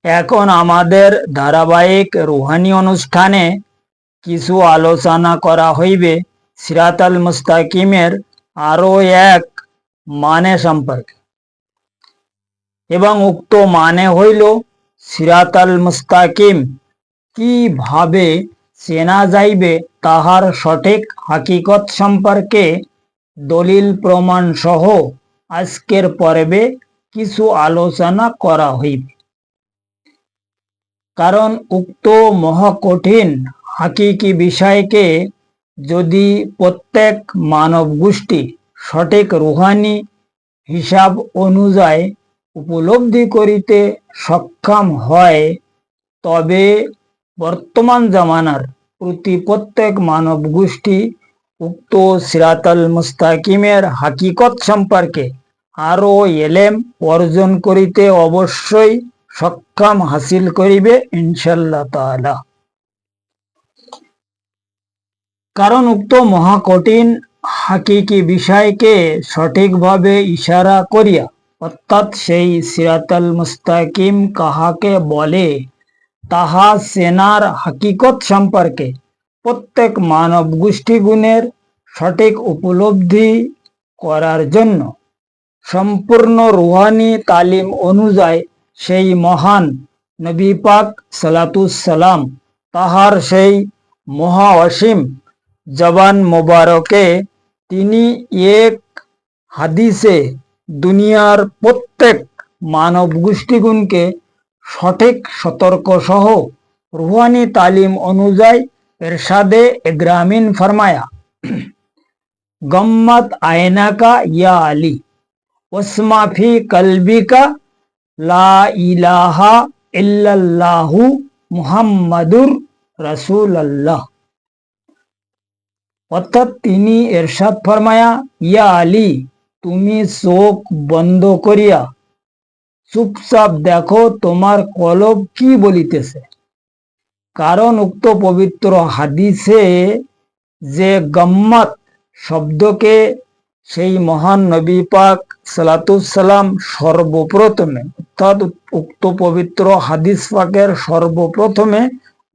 এখন আমাদের ধারাবাহিক রুহানি অনুষ্ঠানে কিছু আলোচনা করা হইবে সিরাতাল মুস্তাকিমের আরো এক মানে সম্পর্কে, এবং উক্ত মানে হইল সিরাতাল মুস্তাকিম কিভাবে চেনা যাইবে তাহার সঠিক হাকিকত সম্পর্কে দলিল প্রমাণ সহ আজকের পর্বে কিছু আলোচনা করা হইবে। কারণ উক্ত মহাকঠিন হাকিকি বিষয়কে যদি প্রত্যেক মানব গোষ্ঠী সঠিক রুহানি হিসাব অনুযায়ী উপলব্ধি করিতে সক্ষম হয়, তবে বর্তমান জামানার প্রত্যেক মানব গোষ্ঠী উক্ত সিরাতাল মুস্তাকিমের হাকিকত সম্পর্কে আরো এলেম অর্জন করিতে অবশ্যই সক্ষম হাসিল করিবে ইনশাআল্লাহ তাআলা। কারণ উক্ত মহাকঠিন হাকিকি বিষয়কে সঠিকভাবে ইশারা করিয়া, অর্থাৎ সেই সিরাতাল মুস্তাকিম কাহাকে বলে তাহা চেনার হাকিকত সম্পর্কে প্রত্যেক মানব গোষ্ঠীগুণের সঠিক উপলব্ধি করার জন্য সম্পূর্ণ রুহানি তালিম অনুযায়ী সেই মহান নবী পাক সালাতুসসালাম তাহার সেই মহা অসীম জবান মোবারকে তিনি এক হাদিসে দুনিয়ার প্রত্যেক মানব গোষ্ঠীগুণকে সঠিক সতর্ক সহ রুহানি তালিম অনুযায়ী ইরশাদে গ্রামীণ ফরমায়া, গম্মত আয়নাকা ইয়া আলী ওসমা ফি কলবিকা লা ইলাহা ইল্লাল্লাহু মুহাম্মাদুর রাসূলুল্লাহ। অর্থাৎ তিনি ইরশাদ ফরমায়া, ইয়া আলী, তুমি চোখ বন্ধ করিয়া চুপচাপ দেখো তোমার কলব কি বলিতেছে। কারণ উক্ত পবিত্র হাদিসে যে গম্মত শব্দকে সেই মহান নবী পাক সালাতুসসালাম সর্বপ্রথমে, অর্থাৎ উক্ত পবিত্র হাদিস পাকের সর্বপ্রথমে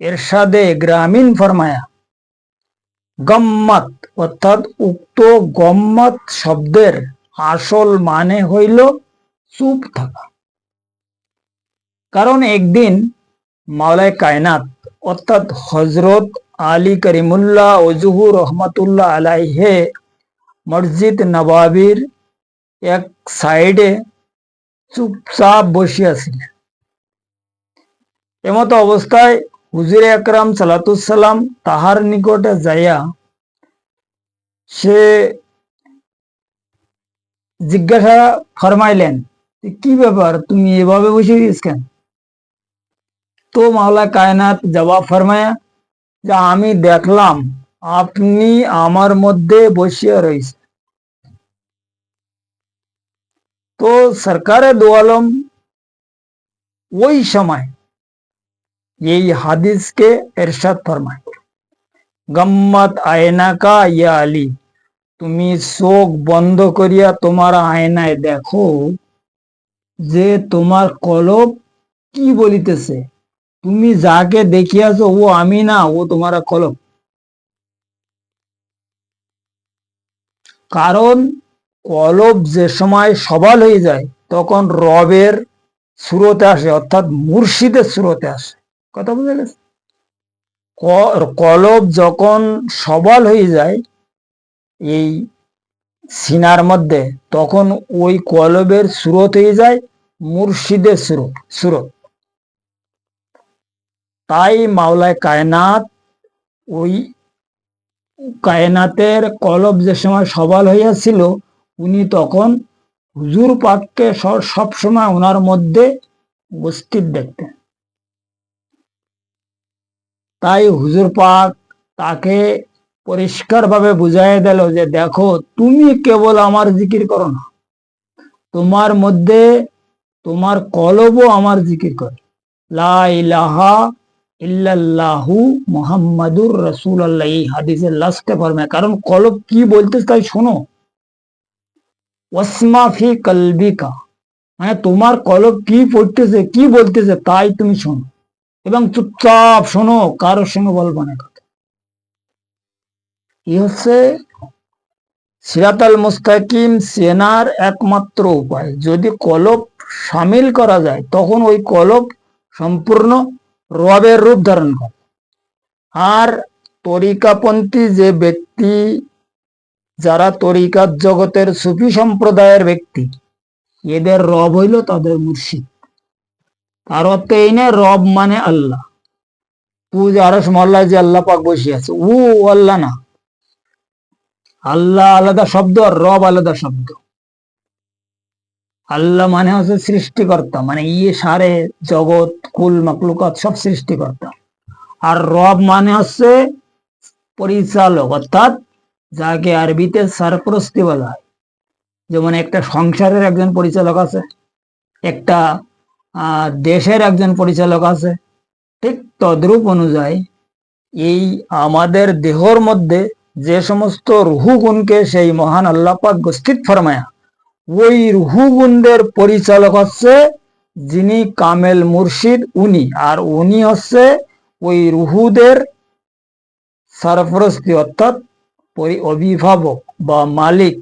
ইরশাদে গ্রামীণ ফরমায়া গম্মত, অর্থাৎ উক্ত গম্মত শব্দের আসল মানে হইল চুপ থাকা। কারণ একদিন মাওলায় কায়নাত অর্থাৎ হজরত আলী করিমুল্লাহ ওজহু রহমতুল্লাহ আলাইহে মসজিদ নবাবির এক সাইডে চুপচাপ বসিয়াছিলেন। এমতো অবস্থায় হুজুর আকরাম সালাতুসসালাম তাহার নিকটে যাইয়া সে জিজ্ঞাসা ফরমাইলেন, কি ব্যাপার, তুমি এভাবে বসে গিয়েছ কেন? তো মাওলা কায়নাত জবাব ফরমায়া যে আমি দেখলাম আপনি আমার মধ্যে বসিয়া রয়েছে। তো সরকারে দো আলম ওই সময় এই হাদিসকে ইরশাদ ফরমায়, গম্মত আয়নাকা ইয়া আলী, তুমি চোখ বন্ধ করিয়া তোমার আয়নায় দেখো যে তোমার কলব কি বলিতেছে। তুমি যাকে দেখিয়াছো ও আমি না, ও তোমার কলব। কারণ কলব যে সময় সবাল হয়ে যায় তখন রবের সুরতে আসে, অর্থাৎ মুর্শিদের সুরতে আসে। কথা বুঝা গেছে? কলব যখন সবাল হয়ে যায় এই সিনার মধ্যে, তখন ওই কলবের সুরত হয়ে যায় মুর্শিদের সুরত। তাই মাওলায় কায়নাত ওই কায়নাতের কলব যে সময় সবাল হইয়াছিল, উনি তখন হুজুর পাককে সবসময় ওনার মধ্যে উপস্থিত দেখতেন। তাই হুজুর পাক তাকে পরিষ্কার ভাবে বুঝাই দিল যে দেখো, তুমি কেবল আমার জিকির করো না, তোমার মধ্যে তোমার কলবও আমার জিকির করে, লা ইলাহা ইল্লাল্লাহু মুহাম্মাদুর রাসূলুল্লাহ। এই হাদিসের লাস্টে ফরমায়, কারণ কলব কি বলতে তাই শোনো। ওয়াসমা ফি কলবিকা, মানে তোমার কলব কি পড়তেছে, কি বলতেছে তাই তুমি শোনো, এবং চুপচাপ শোনো, কারোর সঙ্গে বলবো না কথা। এই হচ্ছে সিরাতাল মুস্তাকিম চেনার একমাত্র উপায়। যদি কলব সামিল করা যায়, তখন ওই কলব সম্পূর্ণ রবের রূপ ধারণ করে। আর তরিকাপন্থী যে ব্যক্তি, যারা তরিকাত জগতের সুফি সম্প্রদায়ের ব্যক্তি, এদের রব হইল তাদের মুর্শিদ। তার অর্থ এই না রব মানে আল্লাহ, পূজা আরস মহল্লায় যে আল্লাহ পাক বসে আছে ও আল্লাহ না। আল্লাহ আলাদা শব্দ আর রব আলাদা শব্দ। আল্লাহ মানে হচ্ছে সৃষ্টিকর্তা, মানে ইয়ে সারে জগৎ কুল মাকলুকাত সব সৃষ্টিকর্তা। আর রব মানে হচ্ছে পরিচালক, অর্থাৎ যাকে আরবিতে সরপরস্তি বলা হয়। যেমন একটা সংসারের একজন পরিচালক আছে, একটা দেশের একজন পরিচালক আছে, ঠিক তদ্রূপ অনুযায়ী এই আমাদের দেহর মধ্যে যে সমস্ত রুহু গুণকে সেই মহান আল্লাহ পাক স্থিত ফরমায়া, ওই রুহু গুণদের পরিচালক হচ্ছে যিনি কামেল মুর্শিদ উনি, আর উনি হচ্ছে ওই রুহুদের সরফরস্তি অর্থাৎ অভিভাবক বা মালিক।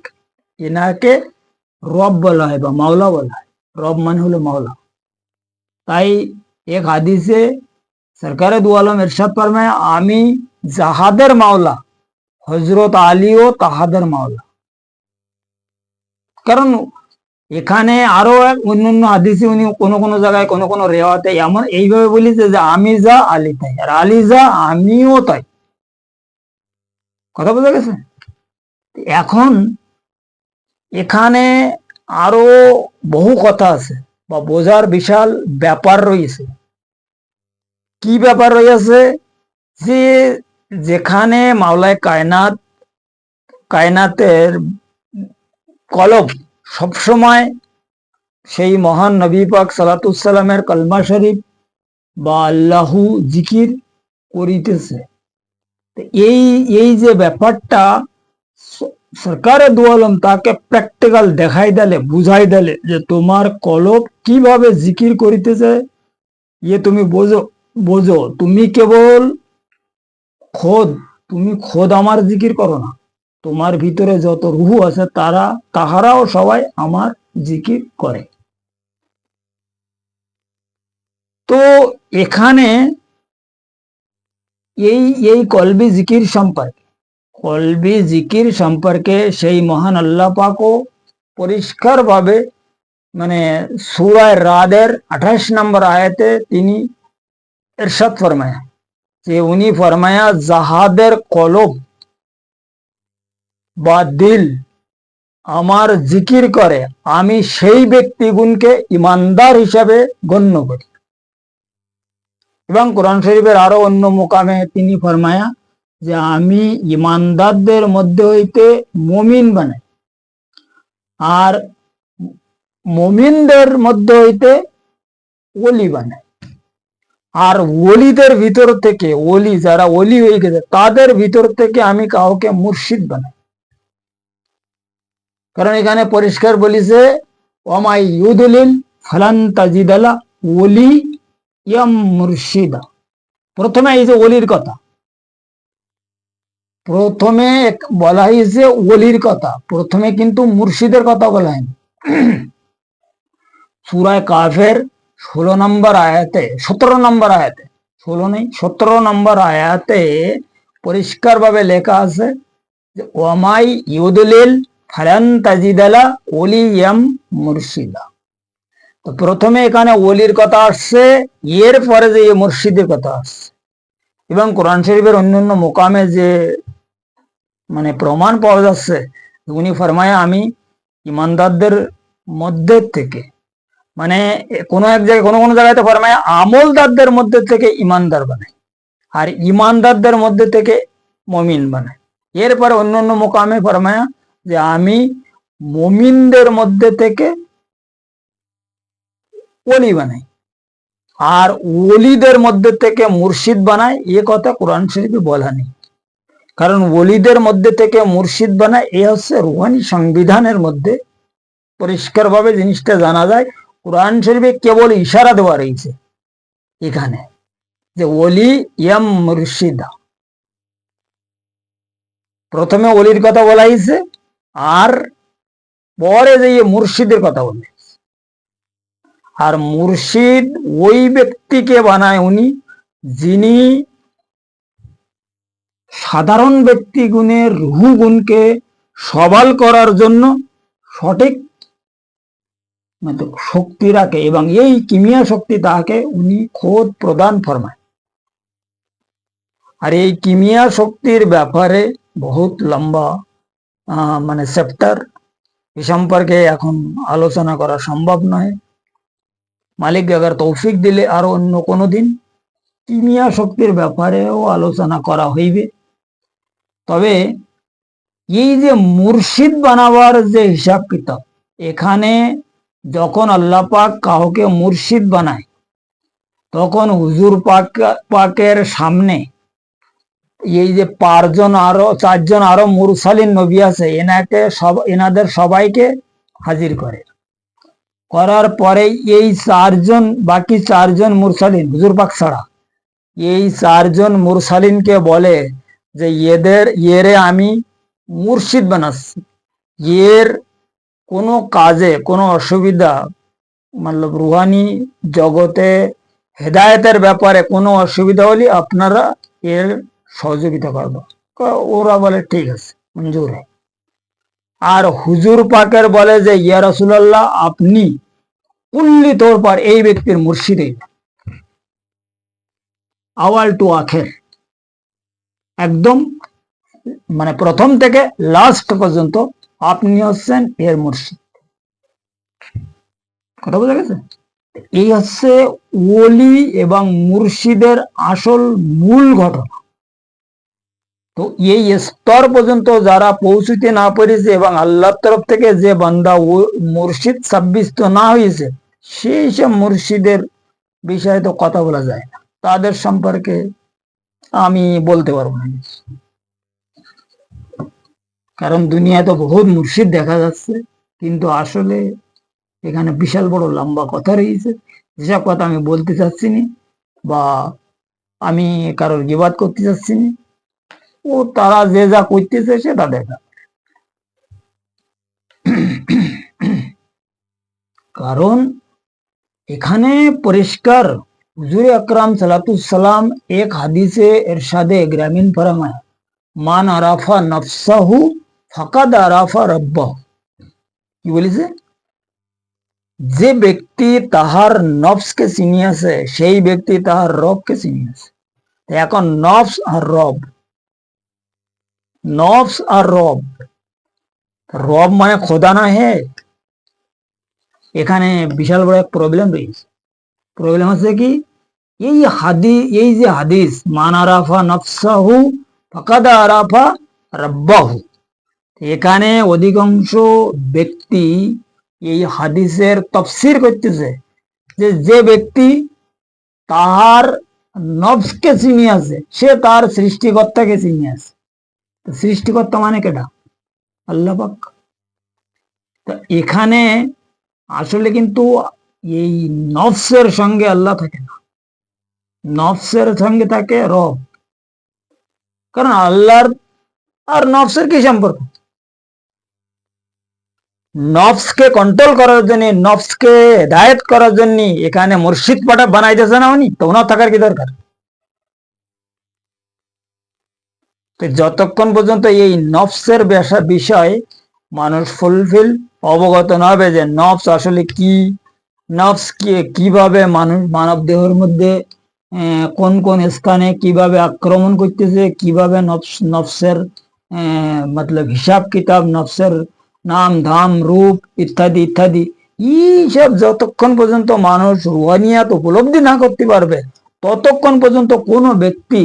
এনাকে রব বলা হয় বা মাওলা বলা হয়। রব মানে হলো মাওলা। তাই এক হাদিসে সরকারে দু আলম ইরশাদ ফরমায়, আমি যাহাদের মাওলা হযরত আলীও তাহাদের মাওলা। কারণ এখানে আরো অন্যান্য হাদিসে উনি কোনো কোনো জায়গায় কোনো কোনো রেওয়াতে এমন এইভাবে বলেছে যে আমি যা আলী তাই, আর আলী যা আমিও তাই। কথা বোঝা গেছে? এখন এখানে আরো বহু কথা আছে বা বোঝার বিশাল ব্যাপার রয়েছে। কি ব্যাপার রয়েছে? যে যেখানে মাওলায় কায়নাতের কলব সবসময় সেই মহান নবী পাক সালাতুসাল্লামের কলমা শরীফ বা আল্লাহু জিকির করিতেছে, এই এই যে ব্যাপারটা সরকারে দু আলম তাকে প্র্যাকটিক্যাল দেখাই দিলে, বুঝাই দিলে যে তোমার কলব কিভাবে জিকির করিতেছে, ইয়ে তুমি বোঝো বোঝো। তুমি কেবল তুমি খোদ আমার জিকির করো না, তোমার ভিতরে যত রুহু আছে তাহারাও সবাই আমার জিকির করে। তো এখানে এই এই কলবি জিকির সম্পর্কে সেই মহান আল্লাহ পাকও পরিষ্কার ভাবে, মানে সূরা রাদের 28 নম্বর আয়াতে তিনি ইরশাদ ফরমায়া যে উনি ফরমায়া, যাহাদের কলব বা দিল আমার জিকির করে, আমি সেই ব্যক্তিগুণকে ইমানদার হিসাবে গণ্য করি। এবং কোরআন শরীফের আরো অন্য মোকামে তিনি ফরমায়া যে আমি ইমানদারদের মধ্যে হইতে মুমিন বানাই, আর মুমিনদের মধ্যে হইতে ওলি বানাই, আর ওলিদের ভিতর থেকে, ওলি যারা ওলি হয়ে গেছে তাদের ভিতর থেকে আমি কাউকে মুর্শিদ বানাই। কারণ এখানে পরিষ্কার বলিছে, ওমাই ইউদলিল ফালান তাজিদালা ওলি ইয়াম মুর্শিদা। প্রথমে এই যে ওলির কথা, প্রথমে বলা হয়েছে ওলির কথা, প্রথমে কিন্তু মুর্শিদের কথা বলা হয়নি। সূরা কাফের 16 নম্বর আয়াতে, 17 নম্বর আয়াতে, 16 নেই 17 নম্বর আয়াতে পরিষ্কার ভাবে লেখা আছে যে ওয়ামাই ইউদলিল ফালান তাজিদালা ওলিয়াম মুর্শিদা। তো প্রথমে এখানে ওলির কথা আসছে, এর পরে যে মুর্শিদের কথা আসছে। এবং কোরআন শরীফের অন্যান্য মোকামে যে মানে প্রমাণ পাওয়া যাচ্ছে, উনি ফরমায়া আমি ইমানদারদের মধ্যে থেকে, মানে কোনো এক জায়গায় কোনো কোনো জায়গায় তো ফরমায়া আমলদারদের মধ্যে থেকে ইমানদার বানায়, আর ইমানদারদের মধ্যে থেকে মমিন বানায়। এরপরে অন্য অন্য মোকামে ফরমায়া যে আমি মমিনদের মধ্যে থেকে ওলি বানাই, আর ওলিদের মধ্যে থেকে মুর্শিদ বানায়। এ কথা কোরআন শরীফে বলা নেই। কারণ ওলিদের মধ্যে থেকে মুর্শিদ বানায়, এ হচ্ছে রুহানি সংবিধানের মধ্যে পরিষ্কার ভাবে জিনিসটা জানা যায়। কোরআন শরীফে কেবল ইশারা দেওয়া রয়েছে এখানে যে ওলি ইয়াম মুর্শিদা, প্রথমে ওলির কথা বলা হয়েছে আর পরে যে মুর্শিদের কথা বলে। আর মুর্শিদ ওই ব্যক্তিকে বানায় উনি যিনি সাধারণ ব্যক্তি গুণের রুহু গুণকে সবল করার জন্য সঠিক শক্তি রাখে, এবং এই কিমিয়া শক্তি তাকে উনি খোদ প্রদান ফরমায়। আর এই কিমিয়া শক্তির ব্যাপারে বহুত লম্বা চ্যাপ্টার, এ সম্পর্কে এখন আলোচনা করা সম্ভব নয়। মালিক আগার তৌফিক দিলে আরো অন্য কোনো দিন কিমিয়া শক্তির ব্যাপারেও আলোচনা করা হইবে। তবে এই যে মুর্শিদ বানাবার যে হিসাব কিতাব, এখানে যখন আল্লাহ পাক কাউকে মুর্শিদ বানায় তখন হুজুর পাকের সামনে এই যে চারজন আরো মুরসালিন নবী আছে, এনাদের সবাইকে হাজির করার পরে এই বাকি চারজন মুরসালিন হুজুর পাক ছাড়া এই চারজন মুরসালিনকে বলে যে এরে আমি মুর্শিদ বানাচ্ছি, এর কোনো কাজে কোনো অসুবিধা রুহানি জগতে হেদায়েতের ব্যাপারে কোনো অসুবিধা হলে আপনারা এর সহযোগিতা করবো। ওরা বলে ঠিক আছে, মঞ্জুর হয়। আর হুজুর পাকের বলে যে ইয়া রাসূলুল্লাহ, আপনি কুল্লি তৌর পর এই ব্যক্তির মুর্শিদ আওয়াল টু আখের, একদম প্রথম থেকে লাস্ট পর্যন্ত আপনি হচ্ছেন এর মুর্শিদ। কথা বোঝা গেছে? এই হচ্ছে ওলি এবং মুর্শিদের আসল মূল ঘটনা। তো এই স্তর পর্যন্ত যারা পৌঁছতে না পেরেছে এবং আল্লাহর তরফ থেকে যে বান্দা মুর্শিদ সাব্যস্ত না হয়েছে, সেই সব মুর্শিদের বিষয়ে তো কথা বলা যায় না, তাদের সম্পর্কে আমি বলতে পারবো না, কারণ দুনিয়ায় তো বহুত মুর্শিদ দেখা যাচ্ছে, কিন্তু আসলে এখানে বিশাল বড় লম্বা কথা রয়েছে, যেসব কথা আমি বলতে চাচ্ছি না বা আমি কারোর গিবাদ করতে চাচ্ছি না। ও তারা যে যা করতেছে সেটা দেখা, কারণ এখানে পরিষ্কার হুজুর আকরাম সালাতুসালাম এক হাদিসে এরশাদে গ্রামীণ ফরমায়, মান আরাফা নফসাহু ফাকাদ আরাফা রব্বাহু। কি বলেছে? যে ব্যক্তি তাহার নফসকে চিনিয়াছে সেই ব্যক্তি তাহার রবকে চিনিয়াছে। এখন নফস আর রব, নফস আর রব, রব মানে খোদা না হে। এখানে বিশাল বড় এক প্রবলেম রয়েছে। প্রবলেম হচ্ছে কি, এই যে হাদিস মান আরাফা নফসাহু ফাকাদ আরাফা রব্বাহু, এখানে অধিকাংশ ব্যক্তি এই হাদিসের তাফসীর করতেছে যে ব্যক্তি তাহার নফসকে চিনিয়াছে সে তার সৃষ্টিকর্তাকে চিনিয়াছে। সৃষ্টিকর্তা মানে কেটা? আল্লাহ পাক। তো এখানে আসলে কিন্তু এই নফসের সঙ্গে আল্লাহ থাকে না, নফসের সঙ্গে থাকে রব। কারণ আল্লাহর আর নফসের কি সম্পর্ক? নফসকে কন্ট্রোল করার জন্য, নফসকে হেদায়েত করার জন্য এখানে মুর্শিদ পাঠা বানাইতেছে না উনি, তো ওনার থাকার কি দরকার? যতক্ষণ পর্যন্ত এই নফসের বিষয় মানুষ ফুলফিল অবগত না হবে যে নফস আসলে কি, নফস কিভাবে মানব দেহের মধ্যে কোন কোন স্থানে কিভাবে আক্রমণ করতেছে, কিভাবে নফসের হিসাব কিতাব, নফসের নাম ধাম রূপ ইত্যাদি ইত্যাদি, এইসব যতক্ষণ পর্যন্ত মানুষ রুহানিয়াত উপলব্ধি না করতে পারবে ততক্ষণ পর্যন্ত কোনো ব্যক্তি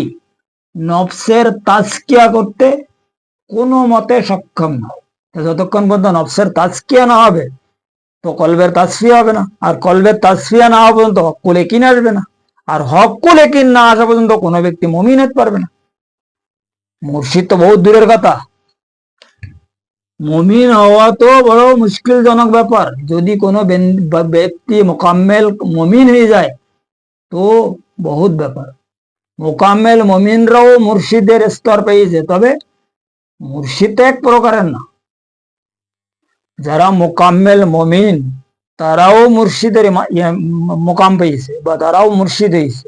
নফসের তাজকিয়া করতে কোনো মতে সক্ষম নয়। যতক্ষণ পর্যন্ত নফসের তাজকিয়া না হবে তো কলবের তাসফিয়া হবে না, আর কলবের তাসফিয়া না হওয়া পর্যন্ত হক্কুল ইয়াকিন আসবে না, আর হক্কুল ইয়াকিন না আসা পর্যন্ত কোনো ব্যক্তি মুমিন হতে পারবে না। মুর্শিদ তো বহুত দূরের কথা, মুমিন হওয়া তো বড় মুশকিলজনক ব্যাপার। যদি কোনো ব্যক্তি মোকাম্মেল মুমিন হয়ে যায় তো বহুত ব্যাপার। মোকাম্মেল মুমিনরাও মুর্শিদের স্তর পেয়েছে, তবে মুর্শিদ এক প্রকারের না। যারা মোকাম্মেল মুমিন তারাও মুর্শিদের মোকাম পেয়েছে বা তারাও মুর্শিদ হয়েছে।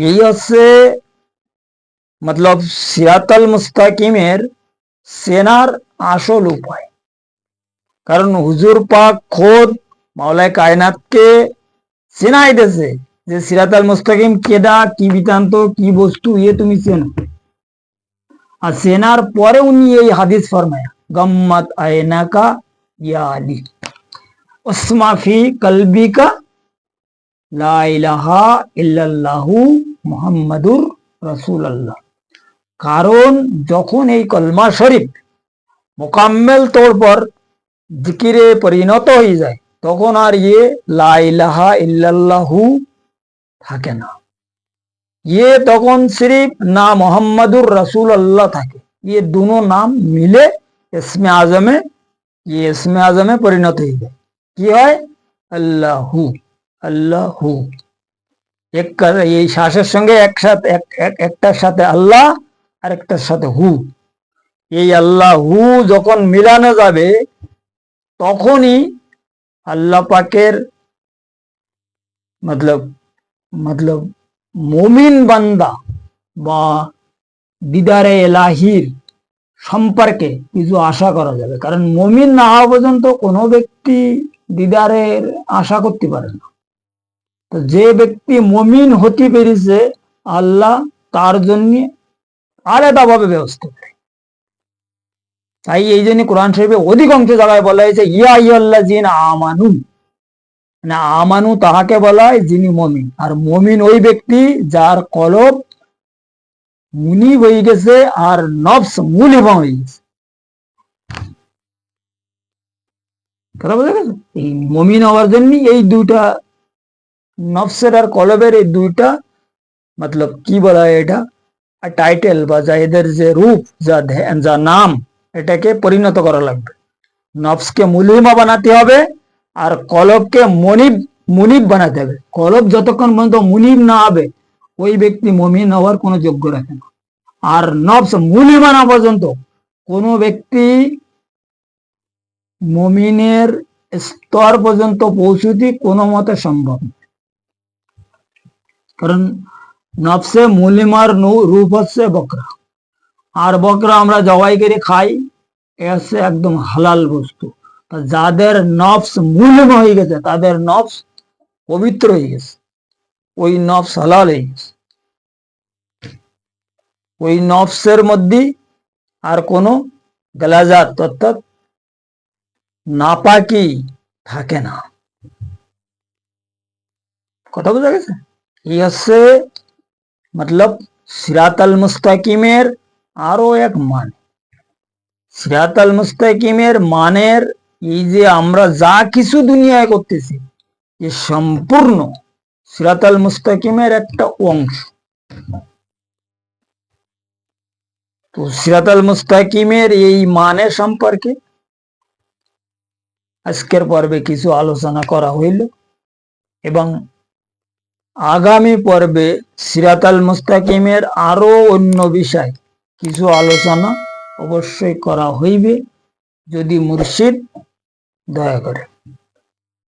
এই হচ্ছে মতলব সিরাতাল মুস্তাকিমের চেনার আসল উপায়। কারণ হুজুর পাক খোদ মাওলায় কায়নাতকে চেনাই দিয়েছে যে সিরাতাল মুস্তাকিম কেডা, কি বৃত্তান্ত, কি বস্তু, তুমি চেনো। আর চেনার পরে উনি এই হাদিস ফরমায়া, গম্মাত আয়নাকা ইয়া আলী উসমা ফি কলবিকা লা ইলাহা ইল্লাল্লাহু মুহাম্মাদুর রাসূলুল্লাহ। কারণ যখন এই কলমা শরীফ মোকাম্মেল তোর পর জিকিরে পরিণত হয়ে যায় তখন আর লা ইলাহা ইল্লাল্লাহু থাকে না। তখন সিরিফ না মোহাম্মদুর রাসূলুল্লাহ থাকে। দুনো নাম মিলে ইসমে আজমে পরিণত হয়ে যায়। কি হয়? আল্লাহু আল্লাহু। এই শ্বাসের সঙ্গে একসাথে একটার সাথে আল্লাহ আর একটার সাথে হু। এই আল্লাহু যখন মিলানো যাবে তখনই আল্লাহ পাকের মতলব মুমিন বান্দা বা দিদারে এলাহির সম্পর্কে কিছু আশা করা যাবে। কারণ মুমিন না হওয়া পর্যন্ত কোনো ব্যক্তি দিদারের আশা করতে পারে না। তো যে ব্যক্তি মুমিন হতে পেরেছে আল্লাহ তার জন্য আলাদাভাবে ব্যবস্থা করে। তাই এই জন্য কোরআন শরীফে অধিকাংশ জায়গায় বলা হয়েছে ইয়া আইয়ুহাল্লাযীনা আমানু, মানে আমানু তাহাকে বলা হয় যিনি মুমিন। আর মুমিন ওই ব্যক্তি যার কলব মুনিব হয়ে গেছে আর নফস মুলিমা হয়ে গেছে। কথা বোঝা গেছে? এই মুমিন হওয়ার জন্য এই দুইটা নফসের আর কলবের এই দুইটা মতলব কি বলা হয়, এটা টাইটেল বা যা এদের যে রূপ, যা নাম, এটাকে পরিণত করা লাগবে। নফসকে মুলিমা বানাতে হবে আর কলবকে মুনিব বানাতে হবে। কলব যতক্ষণ পর্যন্ত মুনিব না হবে ওই ব্যক্তি মুমিন হওয়ার কোনো যোগ্য রাখে না। আর নফস মুলিমা না পর্যন্ত কোনো ব্যক্তি মুমিনের স্তর পর্যন্ত পৌঁছতে কোনো মতে সম্ভব না। কারণ নফসে মুলিমার রূপ হচ্ছে বকরা, আর বকরা আমরা জবাই করে খাই, এ হচ্ছে একদম হালাল বস্তু। যাদের নফস মুলিমা হয়ে গেছে তাদের নফস পবিত্র হয়ে গেছে, ওই নফস হালাল হয়ে গেছে। ওই নফসের মধ্যে আর কোনো গালাজাত অর্থাৎ নাপাকি থাকে না। কথা বোঝা গেছে? এই হচ্ছে মতলব সিরাতাল মুস্তাকিমের আরো এক মান। সিরাতাল মুস্তাকিমের মানের এই যে আমরা যা কিছু দুনিয়ায় করতেছি এ সম্পূর্ণ সিরাতাল মুস্তাকিমের একটা অংশ। তো সিরাতাল মুস্তাকিমের এই মানে সম্পর্কে আজকের পর্বে কিছু আলোচনা করা হইল এবং আগামী পর্বে সিরাতাল মুস্তাকিমের আরো অন্য বিষয় কিছু আলোচনা অবশ্যই করা হইবে যদি মুর্শিদ দয়া করে।